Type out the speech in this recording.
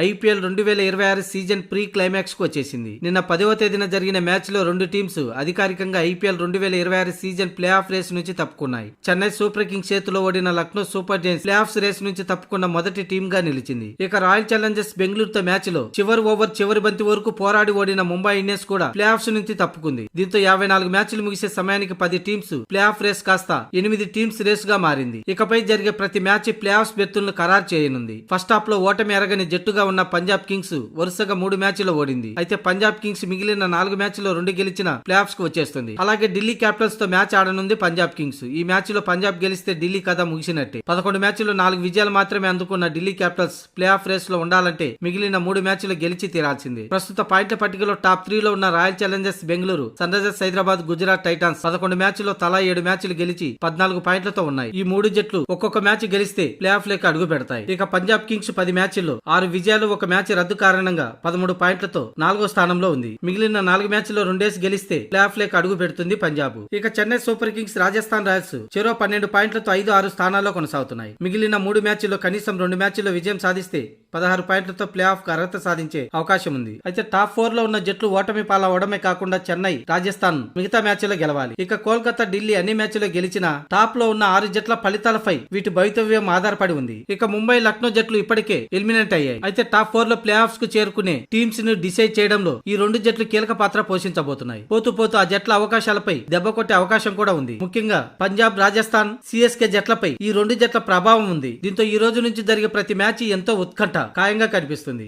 IPL 2026 season pre climax కు వచ్చేసింది. నిన్న 10వ తేదీన జరిగిన మ్యాచ్ లో రెండు టీమ్స్ అధికారికంగా IPL 2026 season playoff race నుంచి తప్పుకున్నాయి. చెన్నై సూపర్ కింగ్స్ చేతిలో ఓడిన Lucknow Super Giants playoff race నుంచి తప్పుకున్న మొదటి టీమ్ గా నిలిచింది. ఇక రాయల్ ఛాలెంజర్స్ బెంగళూరుతో మ్యాచ్ లో చివరి ఓవర్ చివరి బంతి వరకు పోరాడి ఓడిన ముంబై ఇండియన్స్ కూడా ప్లే ఆఫ్స్ నుంచి తప్పుకుంది. దీంతో 54 మ్యాచ్లు ముగిసే సమయానికి 10 టీమ్స్ ప్లే ఆఫ్ రేస్ కాస్త 8 టీమ్స్ రేస్ గా మారింది. ఇకపై జరిగే ప్రతి మ్యాచ్ ప్లే ఆఫ్స్ బెర్తులను ఖరారు చేయనుంది. ఫస్ట్ హాఫ్ లో ఓటమి ఎరగని జట్టుగా ఉన్న పంజాబ్ కింగ్స్ వరుసగా 3 మ్యాచ్ల్లో ఓడింది. అయితే పంజాబ్ కింగ్స్ మిగిలిన 4 మ్యాచ్ల్లో 2 గెలిచిన ప్లే ఆఫ్స్ కు వచ్చేస్తుంది. అలాగే ఢిల్లీ క్యాపిటల్స్ తో మ్యాచ్ ఆడనుంది పంజాబ్ కింగ్స్. ఈ మ్యాచ్ లో పంజాబ్ గెలిస్తే ఢిల్లీ కథ ముగిసినట్టే. 11 మ్యాచ్ల్లో 4 విజయాలు మాత్రమే అందుకున్న Delhi Capitals playoff race లో ఉండాలంటే మిగిలిన 3 మ్యాచ్లు గెలిచి తీరాల్సిందే. ప్రస్తుత పాయింట్ల పట్టికలో టాప్ 3 లో ఉన్న Royal Challengers Bengaluru, Sunrisers Hyderabad, Gujarat Titans 11 మ్యాచ్ల్లో తలా 7 మ్యాచ్లు గెలిచి 14 పాయింట్లతో ఉన్నాయి. ఈ 3 జట్లు ఒక్కొక్క మ్యాచ్ గెలిస్తే ప్లే ఆఫ్ లేక అడుగు పెడతాయి. ఇక పంజాబ్ కింగ్స్ 10 మ్యాచ్ల్లో 6 విజయాలు, 1 మ్యాచ్ రద్దు కారణంగా 13 పాయింట్లతో 4వ స్థానంలో ఉంది. మిగిలిన 4 మ్యాచ్ల్లో 2 గెలిస్తే ప్లే ఆఫ్ లేక అడుగు పెడుతుంది పంజాబ్. ఇక Chennai Super Kings, Rajasthan Royals చెరో 12 పాయింట్లతో 5-6 స్థానాల్లో కొనసాగుతున్నాయి. మిగిలిన 3 మ్యాచ్ల్లో కనీసం 2 మ్యాచ్ల్లో విజయం సాధిస్తే 16 పాయింట్లతో ప్లే ఆఫ్ కు అర్హత సాధించే అవకాశం ఉంది. అయితే టాప్ 4 లో ఉన్న జట్లు ఓటమి పాలవడమే కాకుండా చెన్నై, రాజస్థాన్ మిగతా మ్యాచ్లో గెలవాలి. ఇక కోల్కతా, ఢిల్లీ అన్ని మ్యాచ్ల్లో గెలిచినా టాప్ లో ఉన్న 6 జట్ల ఫలితాలపై వీటి భవితవ్యం ఆధారపడి ఉంది. ఇక ముంబై, లక్నో జట్లు ఇప్పటికే ఎలిమినేట్ అయ్యాయి. అయితే టాప్ 4 లో ప్లే ఆఫ్స్ కు చేరుకునే టీమ్స్ ను డిసైడ్ చేయడంలో ఈ 2 జట్లు కీలక పాత్ర పోషించబోతున్నాయి. పోతూ పోతూ ఆ జట్ల అవకాశాలపై దెబ్బ కొట్టే అవకాశం కూడా ఉంది. ముఖ్యంగా పంజాబ్, రాజస్థాన్, సిఎస్కే జట్లపై ఈ 2 జట్ల ప్రభావం ఉంది. దీంతో ఈ రోజు నుంచి జరిగే ప్రతి మ్యాచ్ ఎంతో ఉత్కంఠ ఖాయంగా కనిపిస్తుంది.